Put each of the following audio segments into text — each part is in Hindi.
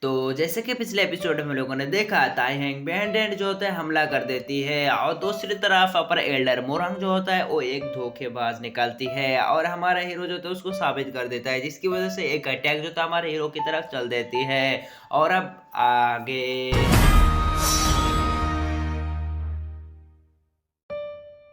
तो जैसे कि पिछले एपिसोड में हम लोगों ने देखा ताई हैंग बैंडेड जो होता है हमला कर देती है और दूसरी तरफ अपर एल्डर मोरंग जो होता है वो एक धोखेबाज निकलती है और हमारा हीरो जो होता है उसको साबित कर देता है जिसकी वजह से एक अटैक जो था हमारे हीरो की तरफ चल देती है। और अब आगे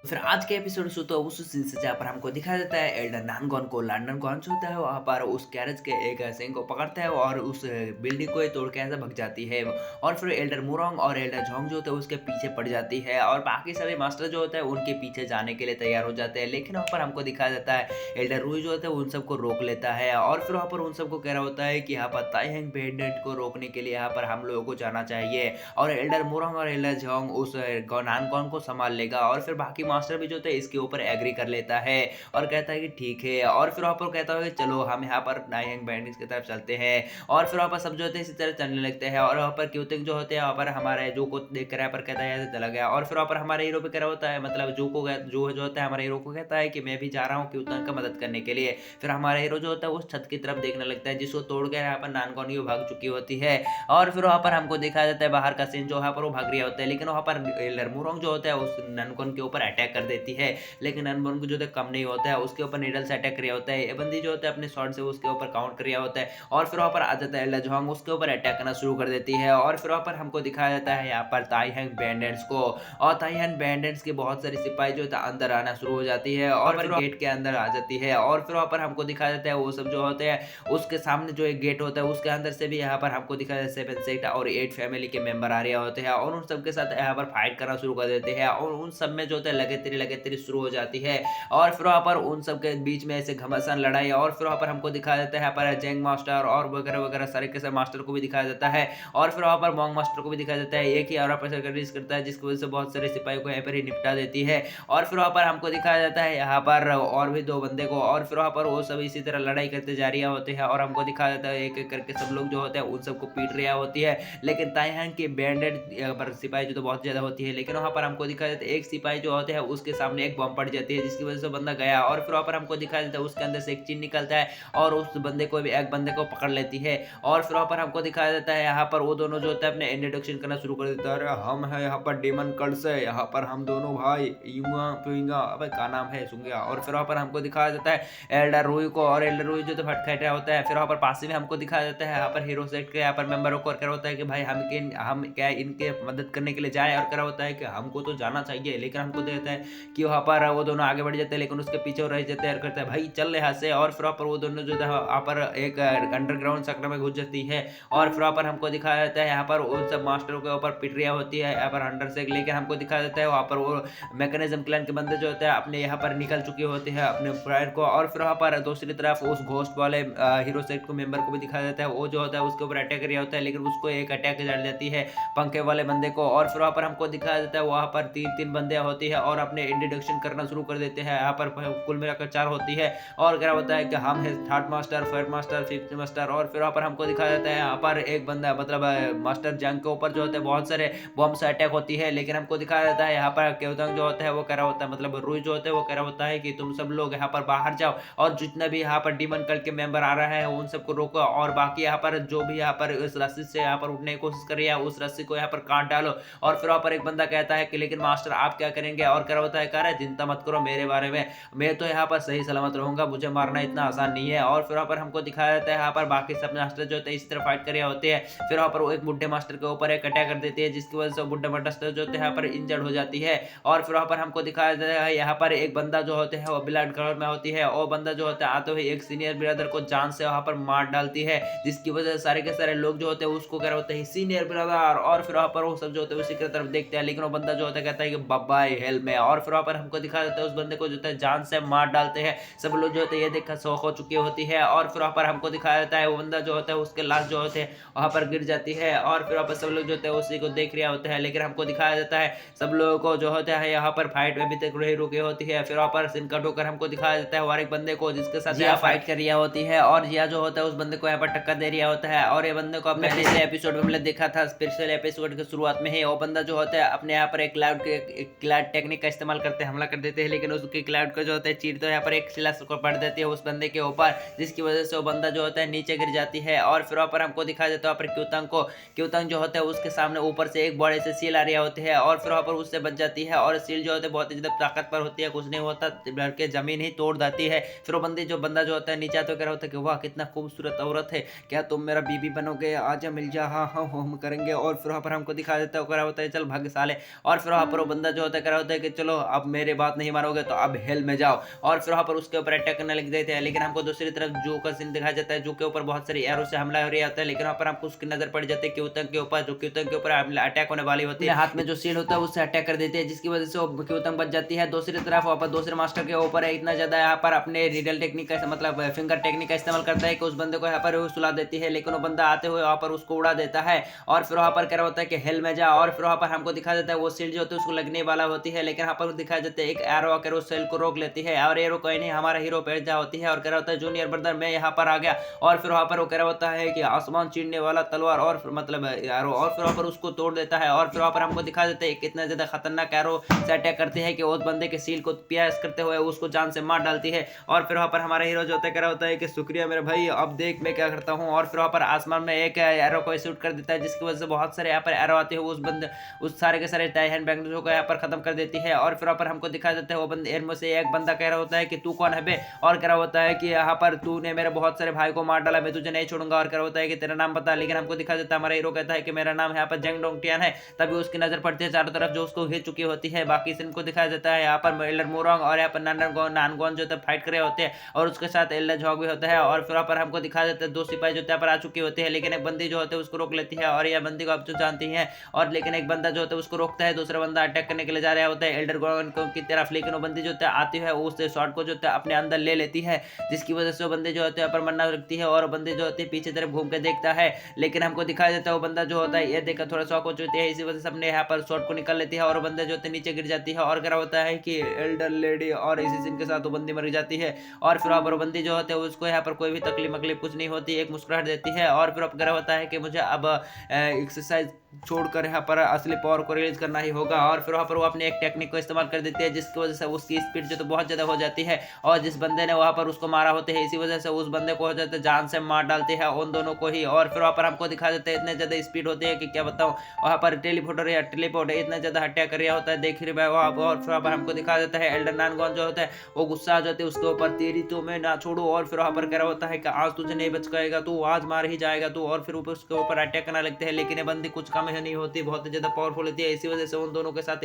फिर आज के एपिसोड शुरू तो उस सीन से जहाँ पर हमको दिखाया जाता है एल्डर नानगॉन को लंदन कौन से होता है वहाँ पर उस कैरेज के एक सिंह को पकड़ता है और उस बिल्डिंग को ही तोड़ के ऐसे भग जाती है। और फिर एल्डर मुरोंग और एल्डर झोंग जो होता है उसके पीछे पड़ जाती है और बाकी सभी मास्टर जो होता है उनके पीछे जाने के लिए तैयार हो जाते हैं। लेकिन वहाँ पर हमको दिखाया जाता है एल्डर रूई जो होता है उन सबको रोक लेता है और फिर वहाँ पर उन सबको कह रहा होता है कि यहाँ पर ताई हैंग बैंडेड को रोकने के लिए यहाँ पर हम लोगों को जाना चाहिए और एल्डर मुरोंग और एल्डर झोंग उस नानगॉन को संभाल लेगा। और फिर बाकी मास्टर भी जो होता है इसके ऊपर एग्री कर लेता है और कहता है कि ठीक है। और फिर वहाँ पर कहता है कि चलो हम यहाँ पर नायंग बैंडिट्स की तरफ चलते हैं और फिर वहाँ पर सब जो होते हैं इसी तरह चलने लगते हैं। और वहाँ पर क्यूतिंग जो होते हैं वहाँ पर हमारे जो को देख कर यहाँ पर कहता है ऐसे चला गया और फिर वहाँ पर हमारे हीरो पे कह रहा होता है मतलब जो होता है हमारे हीरो को कहता है कि मैं भी जा रहा हूँ क्यूतिंग का मदद करने के लिए। फिर हमारा हीरो जो होता है उस छत की तरफ देखने लगता है जिसको तोड़ कर यहाँ पर नानगॉन की भाग चुकी होती है। और फिर वहाँ पर हमको दिखाया जाता है बाहर का सीन जो वहाँ पर वो भाग रहा होता है लेकिन वहाँ पर लरमुरोंग जो होता है उस नानगॉन के ऊपर अटैक कर देती है। लेकिन अनबोर्न को जो है कम नहीं होता है उसके ऊपर नीडल से अटैक किया होता है। ये बंदी जो होता है अपने शॉट से उसके ऊपर काउंट किया होता है और फिर वहाँ पर आ जाता है लजोंग उसके ऊपर अटैक करना शुरू कर देती है। और फिर वहाँ पर हमको दिखाया जाता है यहाँ पर ताई हैंग बैंडेट्स को और ताई हैंग बैंडेट्स के बहुत सारे सिपाही जो है अंदर आना शुरू हो जाती है और फिर गेट के अंदर आ जाती है। और फिर वहाँ पर हमको दिखाया जाता है वो सब जो होते हैं उसके सामने जो एक गेट होता है उसके अंदर से भी यहाँ पर हमको दिखाया जाता है 7 6 और 8 फैमिली के मेंबर आ रहे होते हैं और उन सबके साथ यहाँ पर फाइट करना शुरू कर देते हैं और उन सब में जो होता है लगे तेरी शुरू हो जाती है। और फिर वहाँ पर उन सब के बीच में ऐसे घमासान लड़ाई और फिर वहाँ पर हमको दिखाया जाता है यहाँ पर जेंग मास्टर और वगैरह वगैरह सारे के सारे मास्टर को भी दिखाया जाता है। और फिर वहाँ पर मोंग मास्टर को भी दिखाया जाता है एक ही और पर रिलीज करता है जिसकी वजह से बहुत सारे सिपाहियों को यहाँ पर ही निपटा देती है। और फिर वहाँ पर हमको दिखाया जाता है यहाँ पर और भी 2 बंदे को और फिर वहाँ पर वो सब इसी तरह लड़ाई करते जा रही होते हैं और हमको दिखाया जाता है एक एक करके सब लोग जो होते हैं उन सबको पीट रहा होती है। लेकिन ताइहांग की बैंडेड पर सिपाही जो तो बहुत ज्यादा होती है लेकिन वहाँ पर हमको दिखाया जाता है एक सिपाही जो होते हैं उसके सामने एक बम पड़ जाती है जिसकी वजह से बंदा गया। और फिर वहाँ पर हमको दिखाया जाता है उसके अंदर से एक चीन निकलता है और उस बंदे को भी एक बंदे को पकड़ लेती है। और फिर वहाँ पर हमको दिखाया जाता है यहाँ पर वो दोनों जो होता है अपने इंट्रोडक्शन करना शुरू कर देता है। अरे हम है यहाँ पर डेमन कल्ट से यहाँ पर हम दोनों भाई यूंगा पिंगा अबे क्या नाम है सुंगा। और फिर वहाँ पर हमको दिखाया जाता है एल्डर रूई को और एल्डर रूई जो तो फटखटा होता है। फिर वहाँ पर पास में हमको दिखाया जाता है यहाँ पर हीरो सेट के यहाँ पर मेंबरों को कर होता है कि भाई हम क्या इनके मदद करने के लिए जाए और करा होता है कि हमको तो जाना चाहिए लेकिन हमको देता है कि वहाँ पर वो दोनों आगे बढ़ जाते हैं लेकिन उसके पीछे रह जाते हैं करता है भाई चल यहाँ से। और फिर वहाँ पर वो दोनों जो है वहाँ पर एक अंडरग्राउंड सेक्टर में घुस जाती है। और फिर वहाँ पर हमको दिखाया जाता है यहाँ पर उन सब मास्टरों के ऊपर पिटरिया होती है यहाँ पर अंडर से लेकिन हमको दिखाया जाता है वहाँ पर वो मैकेनिज्म क्लैन के बंदे जो होते हैं अपने यहाँ पर निकल चुके होते हैं अपने फ्रायर को। और फिर वहाँ पर दूसरी तरफ उस घोस्ट वाले हीरो सेट को मेंबर को भी दिखाया जाता है वो जो होता है उसके ऊपर अटैक किया होता है लेकिन उसको एक अटैक जड़ जाती है पंखे वाले बंदे को। और फिर वहाँ पर हमको दिखाया जाता है वहाँ पर 3 बंदे होती है और अपने इंट्रोडक्शन करना शुरू कर देते हैं। यहाँ पर कुल मिलाकर 4 होती है और क्या होता है कि हम है 3rd master 4th master 5th master. और फिर वहाँ पर हमको दिखाया जाता है यहाँ पर एक बंदा मतलब मास्टर जंग के ऊपर जो होते हैं बहुत सारे बॉम्ब से अटैक होती है लेकिन हमको दिखाया जाता है यहाँ पर क्योतंग जो होता है वो कह रहा होता है मतलब रूई जो होता है वो कह रहा होता है कि तुम सब लोग यहाँ पर बाहर जाओ और जितने भी यहाँ पर डीमन कल्ट के मेंबर आ रहा है उन सबको रोको और बाकी यहाँ पर जो भी यहाँ पर इस रस्सी से यहाँ पर उठने की कोशिश कर रही है उस रस्सी को यहाँ पर काट डालो। और फिर वहाँ पर एक बंदा कहता है कि लेकिन मास्टर आप क्या करेंगे और कह रहा होता है कह रहा है चिंता मत करो मेरे बारे में मैं तो यहाँ पर सही सलामत रहूंगा मुझे मारना इतना आसान नहीं है। और फिर वहाँ पर हमको दिखाया जाता है यहाँ पर बाकी सब मास्टर जो होते हैं इस तरह फाइट कर रहे होते हैं। फिर वहाँ पर वो एक बुड्ढे मास्टर के ऊपर एक अटैक कर देती है जिसकी वजह से बुड्ढे मास्टर जो होते हैं यहाँ पर इंजर्ड हो जाती है। और फिर वहाँ पर हमको दिखाया जाता है यहाँ पर एक बंदा जो होते हैं वो ब्लड कलर में होती है और बंदा जो होता है आते हुए एक सीनियर ब्रदर को जान से वहाँ पर मार डालती है जिसकी वजह से सारे के सारे लोग जो होते हैं उसको कह रहे होते हैं सीनियर ब्रदर। और फिर वहाँ पर वो सब जो होते हैं उसी की तरफ देखते हैं लेकिन वो बंदा जो होता है कहता है कि बाय हेल्प में। और फिर वहाँ पर हमको दिखाया जाता है उस बंदे को जो होता है जान से मार डालते हैं। सब लोग जो होते हैं ये देखकर शौक हो चुकी होती है। और फिर वहाँ पर हमको दिखाया जाता है वो बंदा जो होता है उसके लाश जो होते हैं वहाँ पर गिर जाती है। और फिर वहाँ पर सब लोग जो होते हैं उसी को देख रहे होते हैं लेकिन हमको दिखाया जाता है सब लोगों को जो होता है यहाँ पर फाइट अभी तक नहीं रुकी होती है। फिर वहाँ पर सिन कट होकर हमको दिखाया जाता है और एक बंदे को जिसके साथ यहाँ फाइट कर रही होती है और जिया जो होता है उस बंदे को यहाँ पर टक्कर दे रहा होता है। और ये बंदे को अपने पिछले एपिसोड में देखा था पिछले एपिसोड के शुरुआत में ही वो बंदा जो होता है अपने यहाँ पर एक क्लाउड टेक्निक का इस्तेमाल करते हमला कर देते हैं, लेकिन उसकी क्लाउड का जो होता है चीर तो यहाँ पर एक शिला को पड़ देती है उस बंदे के ऊपर, जिसकी वजह से वो बंदा जो होता है नीचे गिर जाती है। और फिर वहाँ पर हमको दिखा देता है वहाँ पर क्यूतंग को, क्यूतंग जो होता है उसके सामने ऊपर से एक बड़े से सील आ रही होती है और फिर वहाँ पर उससे बच जाती है। और सील जो होता है बहुत ही ज़्यादा ताकतवर होती है, कुछ नहीं होता, डर के जमीन ही तोड़ देती है। फिर वो बंदा जो होता है नीचे आते हुए कह रहा होता है कि वाह कितना खूबसूरत औरत है, क्या तुम मेरा बीबी बनोगे, आजा मिल जा, हाँ हाँ हम करेंगे। और फिर वहाँ पर हमको दिखा देता है, कह रहा होता है चल भाग साले। और फिर वहाँ पर वो बंदा जो होता है कह रहा होता है कि चलो अब मेरे बात नहीं मानोगे तो अब हेल में जाओ। और फिर वहाँ पर उसके ऊपर अटैक करने लग देते हैं, लेकिन हमको दूसरी तरफ जू का सीन दिखाया जाता है, जू के ऊपर बहुत सारी एरो से हमला हो रहा होता है, लेकिन वहाँ पर हमको उसकी नजर पड़ जाती है क्यूतंग के ऊपर, जो क्यूतंग के ऊपर अटैक होने वाली होती है, हाथ में जो शील्ड होता है उससे अटैक कर देते हैं, जिसकी वजह से वो क्यूतंग बच जाती है। दूसरी तरफ वहाँ पर दूसरे मास्टर के ऊपर इतना ज्यादा यहाँ पर अपने रिडल टेक्निक का मतलब फिंगर टेक्निक का इस्तेमाल करता है कि उस बंदे को यहाँ पर सुला देती है, लेकिन वो बंदा आते हुए वहाँ पर उसको उड़ा देता है। और फिर वहाँ पर क्या होता है कि हेल में जा। और फिर वहाँ पर हमको दिखा देता है वो शील्ड जो होती है उसको लगने वाला होती है, लेकिन यहाँ पर दिखाया जाता है एक एरो आकर उस शील्ड को रोक लेती है, और एरो कोई नहीं हमारा हीरो पैदा होती है और कह रहा होता है जूनियर ब्रदर मैं यहाँ पर आ गया। और फिर वहाँ पर वो कह रहा होता है कि आसमान चीरने वाला तलवार, और मतलब एरो, और फिर वहाँ पर उसको तोड़ देता है। और फिर वहाँ पर हमको दिखा देता है कितना ज्यादा खतरनाक एरो से अटैक करती है कि उस बंदे के सील को पियास करते हुए उसको जान से मार डालती है। और फिर वहाँ पर हमारा हीरो जो होता है कह रहा होता है कि शुक्रिया मेरे भाई, अब देख मैं क्या करता हूँ। और फिर वहाँ पर आसमान में एक एरो को शूट कर देता है, जिसकी वजह से बहुत सारे यहाँ पर एरो आते हैं, उस बंदे उस सारे के सारे टाइहन बैंगलों को यहाँ पर खत्म कर देती है। और फिर वहाँ पर हमको दिखा देता है वो बंदे एरमो से एक बंदा कह रहा होता है कि तू कौन है बे, और कह रहा होता है कि यहाँ पर तूने मेरे बहुत सारे भाई को मार डाला, मैं तुझे नहीं छोड़ूंगा। और कह रहा होता है कि तेरा नाम बता, लेकिन हमको दिखा देता है हमारा हीरो कहता है कि मेरा नाम यहाँ पर जंग डोंगटियान है। तभी उसकी नजर पड़ती है चारों तरफ जो उसको घिर चुकी होती है। बाकी से इनको दिखाया जाता है यहाँ पर एल्डर मोरंग और यहाँ पर नानगोन जो फाइट कर रहे होते हैं, और उसके साथ एल्डर झॉग भी होता है। और फिर वहाँ पर हमको दिखा देता है दो सिपाही जो यहाँ पर आ चुकी होती है, लेकिन एक बंदी जो होते है उसको रोक लेती है, और यह बंदी को आप जो जानती है। और लेकिन एक बंदा जो होता है उसको रोकता है, दूसरा बंदा अटैक करने के लिए जा रहा होता है एल्डर गोन की तरफ, लेकिन वो बंदी जो होता है आती है उस शॉट को जो होता है अपने अंदर ले लेती है, जिसकी वजह से वो बंदे जो होते हैं पर मरना रखती है, और बंदे जो होते हैं पीछे तरफ घूम के देखता है, लेकिन हमको दिखाया जाता है वो बंदा जो होता है ये देखकर थोड़ा शॉक हो चुकी है, इसी वजह से अपने यहाँ पर शॉट को निकाल लेती है, और बंदे जो होते नीचे गिर जाती है। और क्या होता है कि एल्डर लेडी और इसी सीन के साथ वो बंदी मर जाती है। और फिर वहाँ पर बंदी जो होते हैं उसको यहाँ पर कोई भी तकलीफ मकलीफ कुछ नहीं होती, एक मुस्कुराहट देती है। और फिर अब क्या होता है कि मुझे अब एक्सरसाइज छोड़कर यहाँ पर असली पावर को रिलीज करना ही होगा। और फिर वहाँ पर वो अपने एक टेक्निक को इस्तेमाल कर देती है, जिसकी वजह से उसकी स्पीड जो तो बहुत ज़्यादा हो जाती है, और जिस बंदे ने वहाँ पर उसको मारा होता है इसी वजह से उस बंदे को हो जाता है जान से मार डालते हैं उन दोनों को ही। और फिर वहाँ पर हमको दिखा देते हैं इतने ज़्यादा स्पीड होती है कि क्या बताऊँ, वहाँ पर टेलीपोर्टर या टेलीपोर्ट इतना ज़्यादा हत्या कर रहा होता है देख रहे भाई वहाँ पर। और फिर वहाँ पर हमको दिखा देता है एल्डर नानगॉन जो होता है वो गुस्सा आ जाते है उसके ऊपर, तेरी तो मैं ना छोड़ू। और फिर वहाँ पर क्या होता है कि आज तुझे नहीं बच पाएगा, तू आज मार ही जाएगा तू। और फिर उसके ऊपर अटैक करने लगते हैं, लेकिन ये बंदी कुछ कम ही नहीं होती, बहुत ज्यादा पावरफुल होती है, इसी वजह से उन दोनों के साथ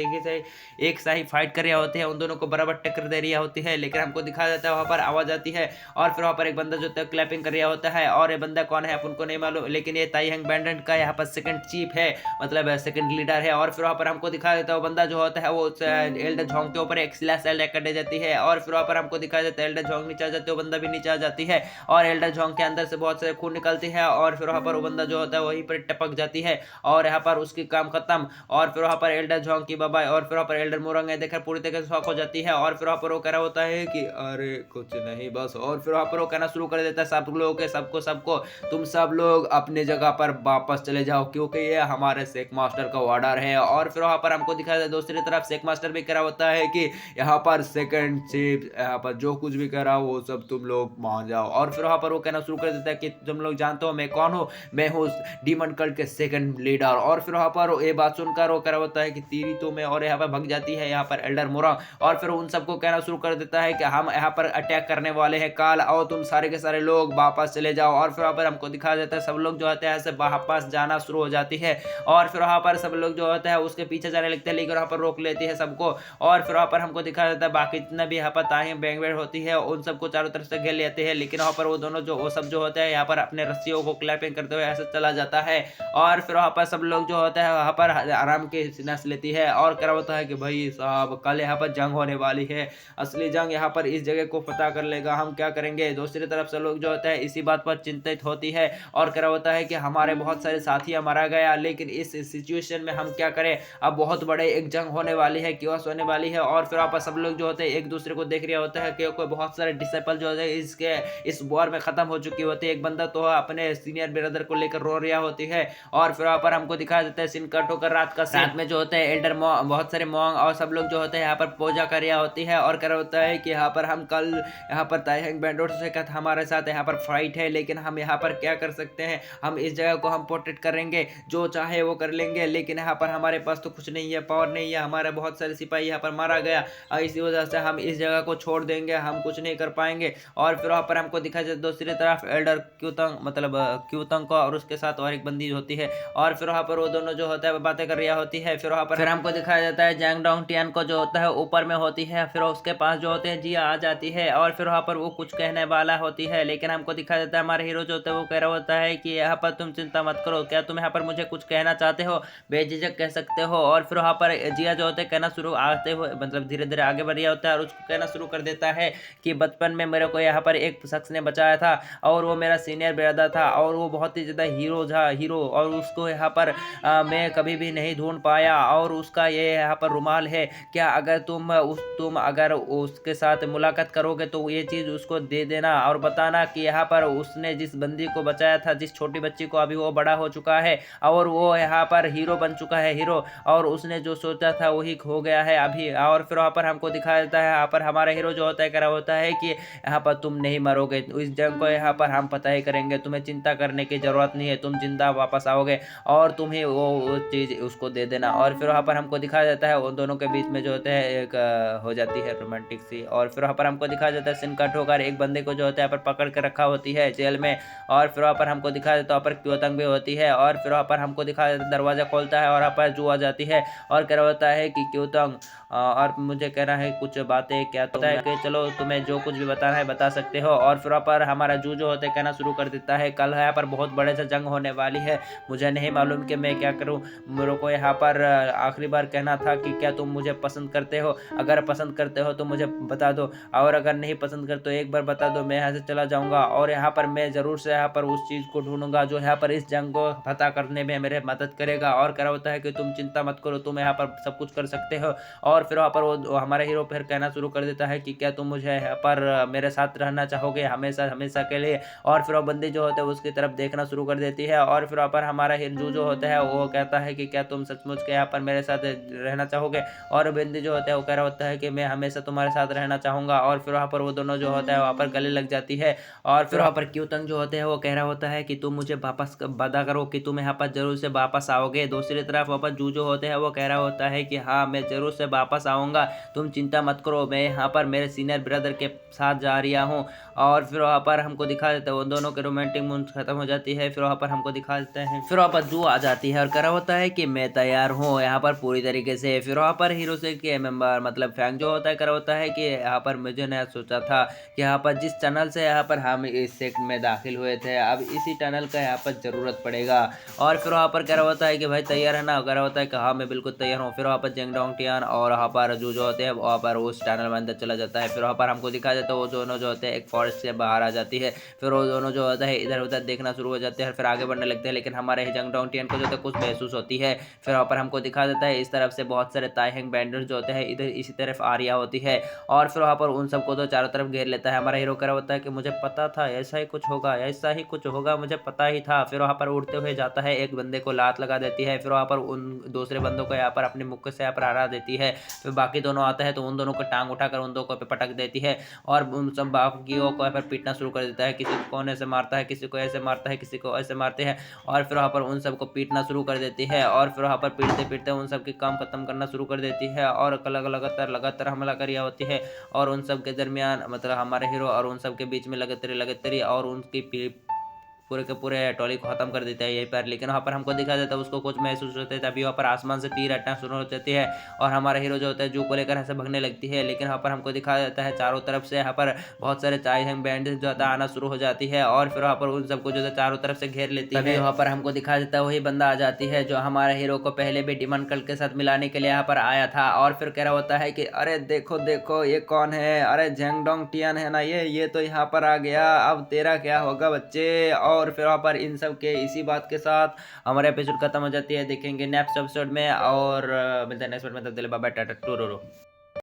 एक साही फाइट कर रहे होते हैं, उन दोनों को बराबर टक्कर दे रही होती है। लेकिन हमको दिखा जाता है वहाँ पर आवाज आती है, और फिर वहाँ पर एक बंदा जो है क्लैपिंग कर रहा होता है, और ये बंदा कौन है उनको नहीं मालूम, लेकिन ये ताइहंग बैंडेंट का यहाँ पर सेकंड चीफ है, मतलब सेकंड लीडर है। और फिर वहाँ पर हमको दिखा देता है वो बंदा जो होता है वो एल्डर झोंग के ऊपर एक स्लैश अटैक कर जाती है। और फिर वहाँ पर हमको दिखाया जाता है एल्डर झोंग नीचे आ जाती है, वो बंदा भी नीचे आ जाती है, और एल्डर झोंग के अंदर से बहुत सारे खून निकलती है। और फिर वहाँ पर वो बंदा जो होता है वहीं पर टपक जाती है, और यहाँ पर उसकी काम खत्म। और फिर वहाँ पर एल्डर झोंग की बाबा, और फिर वहाँ पर एल्डर मोरंग है देखकर पूरी तरह से शॉक हो जाती है। और फिर वहाँ पर वो कह रहा होता है कि अरे कुछ नहीं बस। और फिर वहाँ पर वो कहना शुरू कर देता है सब लोगों के सबको तुम सब लोग अपनी जगह पर वापस चले जाओ, क्योंकि ये हमारे शेख मास्टर का ऑर्डर है। और फिर वहाँ पर हमको दिखाया जाता है दूसरी तरफ शेख मास्टर भी कह रहा होता है कि यहाँ पर सेकंड चीफ यहाँ पर जो कुछ भी कह रहा हो वो सब तुम लोग मान जाओ। और फिर वहाँ पर वो कहना शुरू कर देता है कि तुम लोग जानते हो मैं कौन हूँ, मैं हूँ डीमन कल्ट के सेकंड लीडर। और फिर वहाँ पर ये बात सुनकर वो कह रहा होता है कि तेरी तो मैं, और यहाँ पर भग जाती है यहाँ पर एल्डर मोरा। और फिर उन सबको कहना शुरू कर देता है कि हम यहाँ पर अटैक करने वाले हैं काल, आओ तुम सारे के सारे लोग वापस चले जाओ। और फिर वहाँ पर हमको दिखा देता है सब लोग जो होते हैं ऐसे वापस जाना शुरू हो जाती है, और फिर वहाँ पर सब लोग जो होता है उसके पीछे जाने लगते हैं, लेकिन वहाँ पर रोक लेती है सबको। और फिर वहाँ पर हमको दिखा देता है बाकी जितने भी यहाँ पर ताहें बैंगवेड होती है उन सबको चारों तरफ से घेर लेते हैं, लेकिन वहाँ पर वो दोनों जो वो सब जो होता है यहाँ पर अपने रस्सियों को क्लैपिंग करते हुए ऐसे चला जाता है। और फिर वहाँ पर सब लोग जो होता है वहाँ पर आराम की सांस लेती है, और क्या होता है कि भाई साहब कल यहाँ पर जंग होने वाली है, असली जंग यहाँ पर इस जगह को फतह कर लेगा, हम क्या करेंगे। दूसरी तरफ से लोग जो होता है इसी बात पर चिंतित होती है, और क्या होता है कि हमारे बहुत सारे साथी मारा गया, लेकिन इस सिचुएशन में हम क्या करें, अब बहुत बड़े एक जंग होने वाली है, क्योस होने वाली है। और फिर वापस सब लोग जो होते हैं एक दूसरे को देख रहे होते हैं, क्योंकि बहुत सारे डिसाइपल जो होते हैं इसके इस वॉर में खत्म हो चुकी होती है। एक बंदा तो अपने सीनियर ब्रदर को लेकर रो रहा होती है। और फिर वहाँ पर हमको हमको दिखाया जाता है सिनकट होकर रात में जो होते हैं एल्डर बहुत सारे मॉन्ग और सब लोग जो होते हैं यहाँ पर पूजा कर रहा होती है और क्या होता है कि यहाँ पर हम कल यहाँ पर ताइहेंग बैंडोट से कहा हमारे साथ यहाँ पर फाइट है, लेकिन हम यहाँ पर क्या कर सकते हैं, हम इस जगह को हम प्रोटेक्ट करेंगे, जो चाहे वो कर लेंगे, लेकिन यहाँ पर हमारे पास तो कुछ नहीं है, पावर नहीं है, हमारे बहुत सारे सिपाही यहाँ पर मारा गया और इसी वजह से हम इस जगह को छोड़ देंगे, हम कुछ नहीं कर पाएंगे। और फिर वहाँ पर हमको दिखाया जाता है दूसरी तरफ एल्डर क्यूतंग मतलब क्यूतंग को और उसके साथ और एक बंदी होती है और फिर वहाँ पर वो दोनों जो होता है बातें कर रही होती है। फिर वहाँ पर फिर हमको दिखाया जाता है जैंग डोंग टियान को जो होता है ऊपर में होती है, फिर उसके पास जो होते हैं जिया आ जाती है और फिर वहाँ पर वो कुछ कहने वाला होती है, लेकिन हमको दिखाया जाता है हमारे हीरो जो होता है वो कह रहा होता है कि यहाँ पर तुम चिंता मत करो, क्या तुम यहाँ पर मुझे कुछ कहना चाहते हो, बेझिझक कह सकते हो। और फिर वहाँ पर जिया जो होता है कहना शुरू आते हुए मतलब धीरे धीरे आगे बढ़ रहा होता है और उसको कहना शुरू कर देता है कि बचपन में मेरे को यहाँ पर एक शख्स ने बचाया था और वो मेरा सीनियर ब्रदर था और वो बहुत ही ज़्यादा हीरो और उसको यहाँ पर मैं कभी भी नहीं ढूंढ पाया और उसका ये यहाँ पर रुमाल है, क्या अगर तुम अगर उसके साथ मुलाकात करोगे तो ये चीज़ उसको दे देना और बताना कि यहाँ पर उसने जिस बंदी को बचाया था, जिस छोटी बच्ची को, अभी वो बड़ा हो चुका है और वो यहाँ पर हीरो बन चुका है हीरो, और उसने जो सोचा था वही खो गया है अभी। और फिर वहाँ पर हमको दिखाया जाता है यहाँ पर हमारा हीरो जो होता है करा होता है कि यहाँ पर तुम नहीं मरोगे, इस जंग को यहाँ पर हम पता ही करेंगे, तुम्हें चिंता करने की जरूरत नहीं है, तुम जिंदा वापस आओगे और तुम्हें वो चीज़ उसको दे देना। और फिर वहाँ पर हमको दिखाया जाता है उन दोनों के बीच में जो होते हैं एक हो जाती है रोमांटिक सी। और फिर वहाँ पर हमको दिखाया जाता है सिनकट होकर एक बंदे को जो होता है यहाँ पर पकड़ कर रखा होती है जेल में और फिर वहाँ पर हमको दिखाया जाता है वहाँ पर क्योतंग भी होती है और फिर वहाँ पर हमको दिखाया जाता है दरवाज़ा खोलता है और वहाँ पर जू आ जाती है और कह रहा होता है कि क्योतंग और मुझे कहना है कुछ बातें, क्या तो है कि चलो तुम्हें जो कुछ भी बताना है बता सकते हो। और फिर वहाँ पर हमारा जू जो होता है कहना शुरू कर देता है कल यहाँ पर बहुत बड़े से जंग होने वाली है, मुझे नहीं मालूम कि मैं क्या करूँ, मेरे को यहाँ पर आखिरी बार कहना था कि क्या तुम मुझे पसंद करते हो, अगर पसंद करते हो तो मुझे बता दो और अगर नहीं पसंद करते तो एक बार बता दो, मैं यहाँ से चला जाऊँगा और यहाँ पर मैं ज़रूर से यहाँ पर उस चीज़ को ढूंढूंगा जो यहाँ पर इस जंग को फतह करने में मेरे मदद करेगा। और कह होता है कि तुम चिंता मत करो, तुम यहाँ पर सब कुछ कर सकते हो। और फिर वहाँ पर वो हमारा हीरो फिर कहना शुरू कर देता है कि क्या तुम मुझे यहाँ पर मेरे साथ रहना चाहोगे हमेशा हमेशा के लिए। और फिर वो बंदी जो होता है उसकी तरफ देखना शुरू कर देती है और फिर वहाँ पर हमारा हीरो जो होता है वो कहता है कि क्या तुम सचमुच के यहाँ पर मेरे साथ रहना चाहोगे, और बंदी जो होता है वो कह रहा होता है कि मैं हमेशा तुम्हारे साथ रहना चाहूँगा। और फिर वहाँ पर वो दोनों जो होता है वहाँ पर गले लग जाती है और फिर वहाँ पर क्योतंग जो होते हैं वो कह रहा होता है कि तुम मुझे वापस वादा करो कि तुम यहाँ पर जरूर से वापस आओगे। दूसरी तरफ वहाँ पर जू जो होते हैं वो कह रहा होता है कि हाँ मैं जरूर से वापस आऊँगा, तुम चिंता मत करो, मैं यहाँ पर मेरे सीनियर ब्रदर के साथ जा रहा हूँ। और फिर वहाँ पर हमको दिखा देता है उन दोनों के रोमांटिक मूड खत्म हो जाती है। फिर वहाँ पर हमको दिखा देते हैं फिर वहाँ पर जू आ जाती है और कह रहा होता है कि मैं तैयार हूँ यहाँ पर पूरी तरीके से। फिर वहाँ पर हीरो से के मेंबर मतलब फैंग जो होता है कह रहा होता है कि यहाँ पर मुझे नया सोचा था कि यहाँ पर जिस टनल से यहाँ पर हम इस सेक्ट में दाखिल हुए थे अब इसी टनल का यहाँ पर ज़रूरत पड़ेगा। और फिर वहाँ पर कह रहा होता है कि भाई तैयार है ना, कह रहा होता है कि हाँ मैं बिल्कुल तैयार हूँ। फिर वहाँ पर जेंग डोंग टियान और वहाँ पर जो होते हैं वहाँ पर उस टनल में अंदर चला जाता है। फिर वहाँ पर हमको दिखा जाता है वो दोनों जो होते हैं एक फॉरेस्ट से बाहर आ जाती है। फिर वो दोनों जो होता है इधर उधर देखना शुरू हो जाते हैं फिर आगे बढ़ने लगते हैं, लेकिन हमारे जेंग डोंग टियान को जो होता है कुछ महसूस होती है। फिर वहाँ पर हमको दिखा देता है इस तरफ से बहुत सारे ताइहेंग बैंडर्स जो होते हैं इधर इसी तरफ आ रही होती है और फिर वहाँ पर उन सबको तो चारों तरफ घेर लेता है। हमारा हीरो कह रहा होता है कि मुझे पता था ऐसा ही कुछ होगा, ऐसा ही कुछ होगा, मुझे पता ही था। फिर वहाँ पर उड़ते हुए जाता है, एक बंदे को लात लगा देती है, फिर वहाँ पर उन दूसरे बंदों को यहाँ पर अपने मुक्के से यहाँ पर हरा देती है। फिर बाकी दोनों आते हैं तो उन दोनों को टांग उठाकर उन दोनों को पटक देती है और उन सब बाकियों को यहाँ पर पीटना शुरू कर देता है, किसी को कोने से मारता है, किसी को ऐसे मारता है, किसी को ऐसे मारते हैं और फिर वहाँ पर उन सबको पीटना शुरू कर देती है। और फिर वहाँ पर पीटते पीटते उन सब की काम खत्म करना शुरू कर देती है और लगातार हमला कर होती है और उन सब के दरमियान मतलब हमारे हीरो और उन सब के बीच में लगातार और उनकी पूरे के पूरे टॉली को खत्म कर देता है यहीं पर। लेकिन वहाँ पर हमको दिखा देता है उसको कुछ महसूस होता है, तभी वहाँ पर आसमान से तीर हटना शुरू हो जाती है और हमारा हीरो जो होता है जू को लेकर ऐसे भगने लगती है। लेकिन वहाँ पर हमको दिखा देता है चारों तरफ से यहाँ पर बहुत सारे ताइहेंग बैंड जो होता है आना शुरू हो जाती है और फिर वहाँ पर उन सबको जो है चारों तरफ से घेर लेती है। तभी वहाँ पर हमको दिखा देता है वही बंदा आ जाती है जो हमारे हीरो को पहले भी डिमन कल के साथ मिलाने के लिए यहाँ पर आया था। और फिर कह रहा होता है कि अरे देखो देखो ये कौन है, अरे जेंग डोंग टियान है ना ये तो यहाँ पर आ गया, अब तेरा क्या होगा बच्चे। और फिर वहाँ पर इन सब के इसी बात के साथ हमारे एपिसोड खत्म हो जाती है। देखेंगे नेक्स्ट एपिसोड में और मिलते हैं नेक्स्ट एपिसोड में, तब तक के लिए बाय बाय टाटा टूरू।